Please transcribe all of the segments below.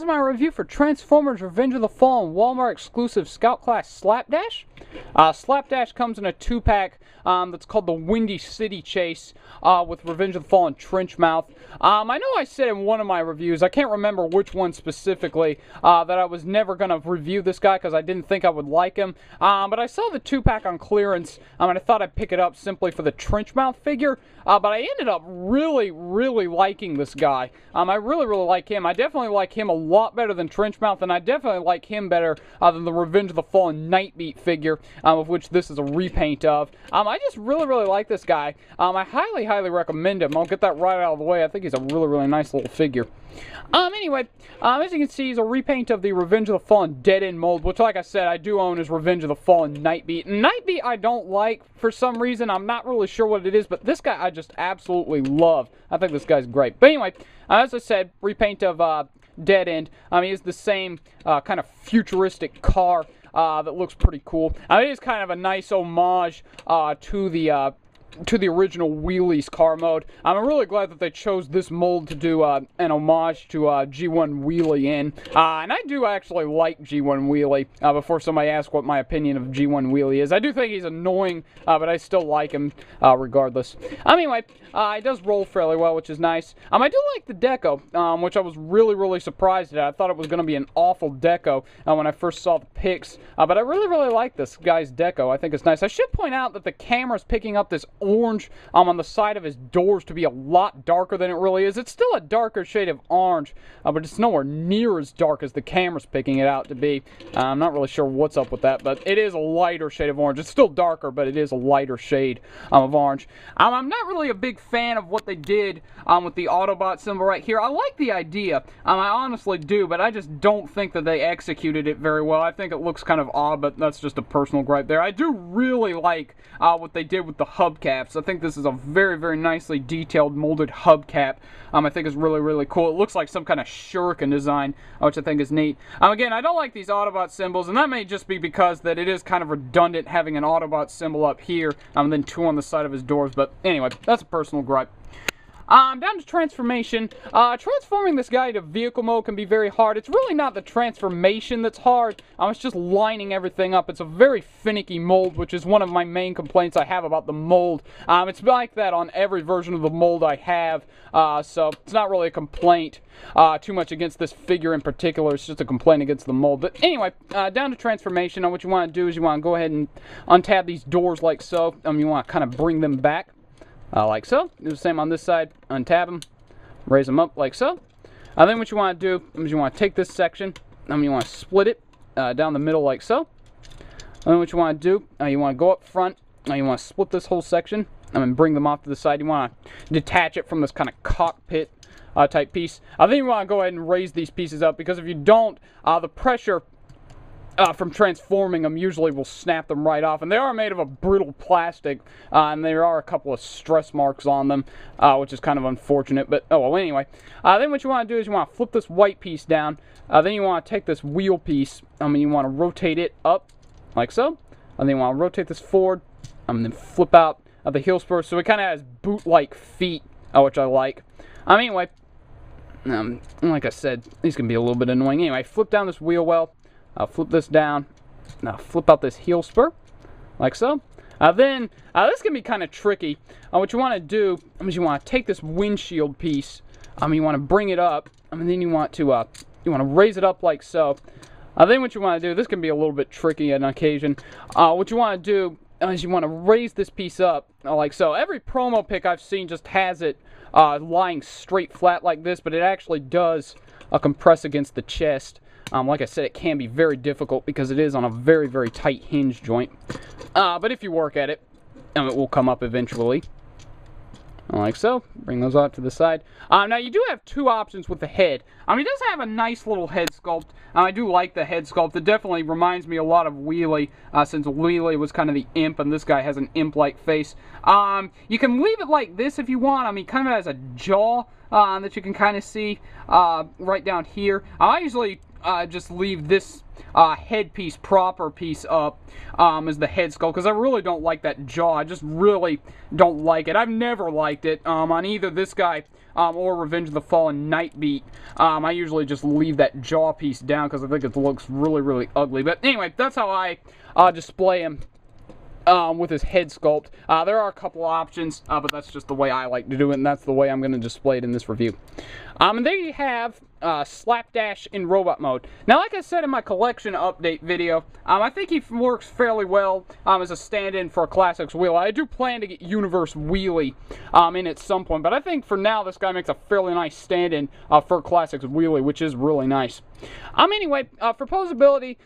is my review for Transformers Revenge of the Fallen Walmart exclusive Scout Class Slapdash. Slapdash comes in a 2-pack that's called the Windy City Chase with Revenge of the Fallen Trenchmouth. I know I said in one of my reviews, I can't remember which one specifically, that I was never going to review this guy because I didn't think I would like him. But I saw the 2-pack on clearance, and I thought I'd pick it up simply for the Trenchmouth figure. But I ended up really liking this guy. I really like him. I definitely like him a lot better than Trenchmouth, and I definitely like him better than the Revenge of the Fallen Nightbeat figure, of which this is a repaint of. I just really like this guy. I highly recommend him. I'll get that right out of the way. I think he's a really nice little figure. Anyway, as you can see, he's a repaint of the Revenge of the Fallen Dead End mold, which, like I said, I do own as Revenge of the Fallen Nightbeat. Nightbeat I don't like for some reason. I'm not really sure what it is, but this guy I just absolutely love. I think this guy's great. But anyway, as I said, repaint of Dead End. He is the same kind of futuristic car that looks pretty cool. It is kind of a nice homage to the original Wheelies car mode. I'm really glad that they chose this mold to do an homage to G1 Wheelie in. And I do actually like G1 Wheelie, before somebody asks what my opinion of G1 Wheelie is. I do think he's annoying, but I still like him regardless. Anyway, it does roll fairly well, which is nice. I do like the deco, which I was really surprised at. I thought it was going to be an awful deco when I first saw the pics, but I really like this guy's deco. I think it's nice. I should point out that the camera's picking up this orange on the side of his doors to be a lot darker than it really is. It's still a darker shade of orange, but it's nowhere near as dark as the camera's picking it out to be. I'm not really sure what's up with that, but it is a lighter shade of orange. It's still darker, but it is a lighter shade of orange. I'm not really a big fan of what they did with the Autobot symbol right here. I like the idea. I honestly do, but I just don't think that they executed it very well. I think it looks kind of odd, but that's just a personal gripe there. I do really like what they did with the hubcaps. I think this is a very nicely detailed molded hubcap. I think it's really cool. It looks like some kind of shuriken design, which I think is neat. Again, I don't like these Autobot symbols, and that may just be because that it is kind of redundant having an Autobot symbol up here, and then 2 on the side of his doors. But anyway, that's a personal gripe. Down to transformation. Transforming this guy to vehicle mode can be very hard. It's really not the transformation that's hard. It's just lining everything up. It's a very finicky mold, which is one of my main complaints I have about the mold. It's like that on every version of the mold I have, so it's not really a complaint too much against this figure in particular. It's just a complaint against the mold. But anyway, down to transformation. What you want to do is you want to go ahead and untab these doors like so. You want to kind of bring them back. Like so. Do the same on this side. Untab them. Raise them up like so. Then what you want to do is you want to take this section. You want to split it down the middle like so. Then what you want to do, you want to go up front. You want to split this whole section and bring them off to the side. You want to detach it from this kind of cockpit type piece. Then you want to go ahead and raise these pieces up, because if you don't, the pressure from transforming them usually will snap them right off, and they are made of a brittle plastic, and there are a couple of stress marks on them, which is kind of unfortunate, but oh well. Anyway, then what you want to do is you want to flip this white piece down. Then you want to take this wheel piece, you want to rotate it up like so, and then you want to rotate this forward, and then flip out the heel spur, so it kind of has boot-like feet, which I like. Anyway, like I said, these can be a little bit annoying. Anyway, flip down this wheel well. Flip this down. Now flip out this heel spur, like so. Then, this can be kind of tricky. What you want to do is you want to take this windshield piece. You want to bring it up, and then you want to raise it up like so. Then what you want to do, this can be a little bit tricky on occasion. What you want to do is you want to raise this piece up like so. Every promo pic I've seen just has it lying straight flat like this, but it actually does compress against the chest. Like I said, it can be very difficult because it is on a very tight hinge joint. But if you work at it, it will come up eventually. Like so. Bring those out to the side. Now, you do have 2 options with the head. He does have a nice little head sculpt. I do like the head sculpt. It definitely reminds me a lot of Wheelie, since Wheelie was kind of the imp, and this guy has an imp-like face. You can leave it like this if you want. He kind of has a jaw that you can kind of see right down here. I usually just leave this headpiece, proper piece up as the head sculpt, because I really don't like that jaw. I just really don't like it. I've never liked it on either this guy or Revenge of the Fallen Nightbeat. I usually just leave that jaw piece down because I think it looks really, really ugly. But anyway, that's how I display him. With his head sculpt. There are a couple options, but that's just the way I like to do it, and that's the way I'm going to display it in this review. And there you have Slapdash in robot mode. Now, like I said in my collection update video, I think he works fairly well as a stand-in for a Classics Wheelie. I do plan to get Universe Wheelie in at some point, but I think for now this guy makes a fairly nice stand-in for Classics Wheelie, which is really nice. Anyway, for posability,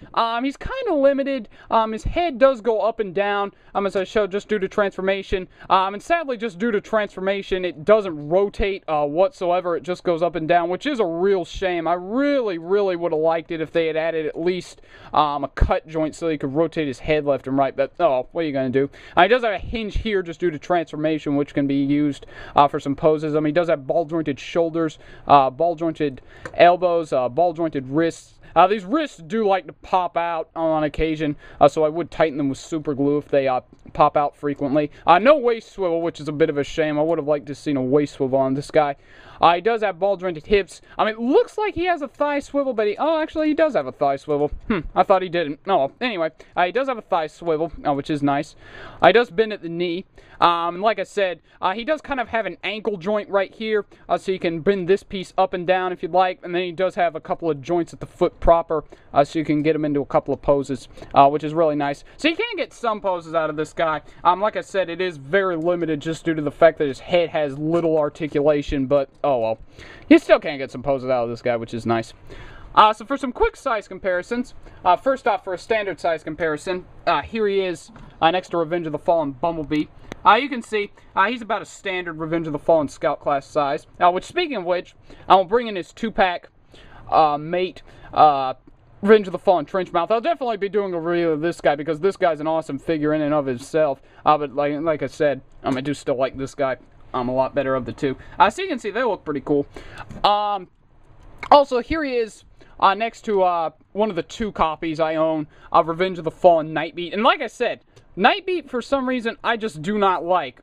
he's kind of limited. His head does go up and down, as I showed, just due to transformation. And sadly, just due to transformation, it doesn't rotate whatsoever. It just goes up and down, which is a real shame. I really, really would have liked it if they had added at least a cut joint so he could rotate his head left and right. But, oh, what are you going to do? He does have a hinge here just due to transformation, which can be used for some poses. He does have ball-jointed shoulders, ball-jointed elbows, ball-jointed wrists. These wrists do like to pop out on occasion, so I would tighten them with super glue if they pop out frequently. No waist swivel, which is a bit of a shame. I would have liked to have seen a waist swivel on this guy. He does have ball-jointed hips. It looks like he has a thigh swivel, but actually he does have a thigh swivel. I thought he didn't. Oh, anyway, he does have a thigh swivel, which is nice. He does bend at the knee. And like I said, he does kind of have an ankle joint right here, so you can bend this piece up and down if you'd like. And then he does have a couple of joints at the foot proper, so you can get him into a couple of poses, which is really nice. So you can get some poses out of this guy. Like I said, it is very limited just due to the fact that his head has little articulation, but oh well. You still can get some poses out of this guy, which is nice. So for some quick size comparisons, first off, for a standard size comparison, here he is next to Revenge of the Fallen Bumblebee. You can see he's about a standard Revenge of the Fallen Scout class size. Which, speaking of which, I'll bring in his 2-pack mate Revenge of the Fallen Trenchmouth. I'll definitely be doing a review of this guy because this guy's an awesome figure in and of himself. But like I said, I do still like this guy. A lot better of the two. So you can see they look pretty cool. Also, here he is next to one of the 2 copies I own of Revenge of the Fallen Nightbeat. And like I said, Nightbeat, for some reason, I just do not like.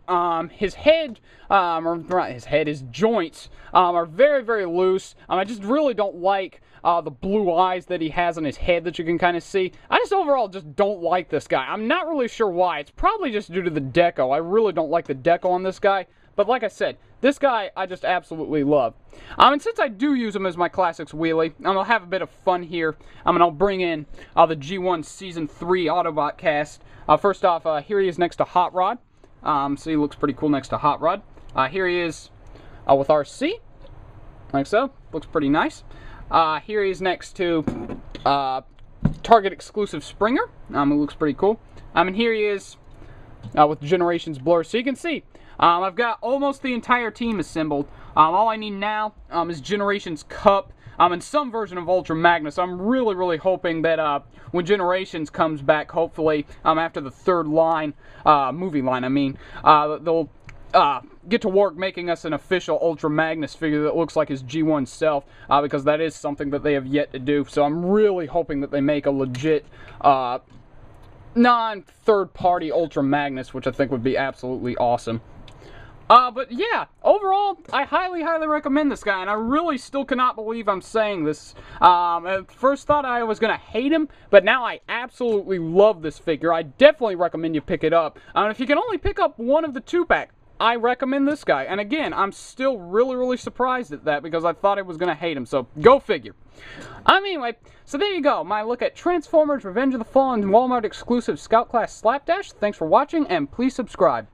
His head, his joints are very, very loose. I just really don't like the blue eyes that he has on his head that you can kind of see. I just overall just don't like this guy. I'm not really sure why. It's probably just due to the deco. I really don't like the deco on this guy. But like I said, this guy I just absolutely love. And since I do use him as my Classics Wheelie, I'll have a bit of fun here. And I'll bring in the G1 Season 3 Autobot cast. First off, here he is next to Hot Rod. So he looks pretty cool next to Hot Rod. Here he is with RC, like so. Looks pretty nice. Here he is next to Target exclusive Springer. It looks pretty cool. And here he is with Generations Blur. So you can see, I've got almost the entire team assembled. All I need now is Generations Cup and some version of Ultra Magnus. I'm really, really hoping that when Generations comes back, hopefully after the 3rd line, movie line, they'll get to work making us an official Ultra Magnus figure that looks like his G1 self, because that is something that they have yet to do. So I'm really hoping that they make a legit non-third-party Ultra Magnus, which I think would be absolutely awesome. But yeah, overall, I highly, highly recommend this guy, and I really still cannot believe I'm saying this. At first thought I was going to hate him, but now I absolutely love this figure. I definitely recommend you pick it up. And if you can only pick up one of the 2-pack, I recommend this guy. And again, I'm still really, really surprised at that because I thought I was going to hate him, so go figure. Anyway, so there you go, my look at Transformers Revenge of the Fallen Walmart exclusive Scout Class Slapdash. Thanks for watching, and please subscribe.